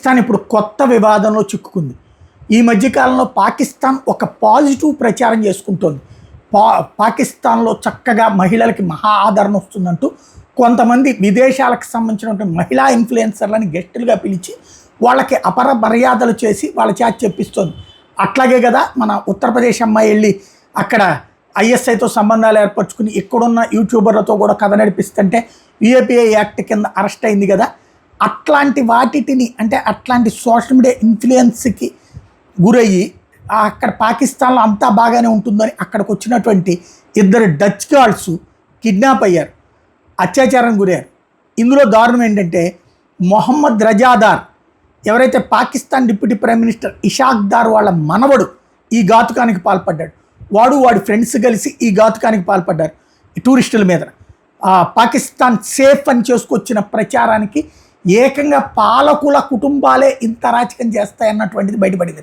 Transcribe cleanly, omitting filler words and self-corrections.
పాకిస్తాన్ ఇప్పుడు కొత్త వివాదంలో చిక్కుకుంది. ఈ మధ్యకాలంలో పాకిస్తాన్ ఒక పాజిటివ్ ప్రచారం చేసుకుంటోంది. పాకిస్తాన్లో చక్కగా మహిళలకి మహా ఆదరణ వస్తుందంటూ కొంతమంది విదేశాలకు సంబంధించినటువంటి మహిళా ఇన్ఫ్లుయెన్సర్లని గెస్టులుగా పిలిచి వాళ్ళకి అపర మర్యాదలు చేసి వాళ్ళ చేత చెప్పిస్తోంది. అట్లాగే కదా మన ఉత్తరప్రదేశ్ అమ్మాయి వెళ్ళి అక్కడ ఐఎస్ఐతో సంబంధాలు ఏర్పరచుకుని ఇక్కడున్న యూట్యూబర్లతో కూడా కథ నడిపిస్తుంటే యూఏపీఏ యాక్ట్ కింద అరెస్ట్ అయింది కదా. అట్లాంటి వాటిని అంటే అట్లాంటి సోషల్ మీడియా ఇన్ఫ్లుయెన్స్కి గురయ్యి అక్కడ పాకిస్తాన్లో అంతా బాగానే ఉంటుందని అక్కడికి వచ్చినటువంటి ఇద్దరు డచ్ గర్ల్స్ కిడ్నాప్ అయ్యారు, అత్యాచారానికి గురయ్యారు. ఇందులో దారుణం ఏంటంటే మొహమ్మద్ రజాదార్ ఎవరైతే Pakistan deputy prime minister Ishaq Dar వాళ్ళ మనవడు ఈ ఘాతుకానికి పాల్పడ్డాడు. వాడి ఫ్రెండ్స్ కలిసి ఈ ఘాతుకానికి పాల్పడ్డారు. ఈ టూరిస్టుల మీద పాకిస్తాన్ సేఫ్ అని చేసుకొచ్చిన ప్రచారానికి ఏకంగా పాలకుల కుటుంబాలే ఇంత అరాచకం చేస్తాయన్నటువంటిది బయటపడింది.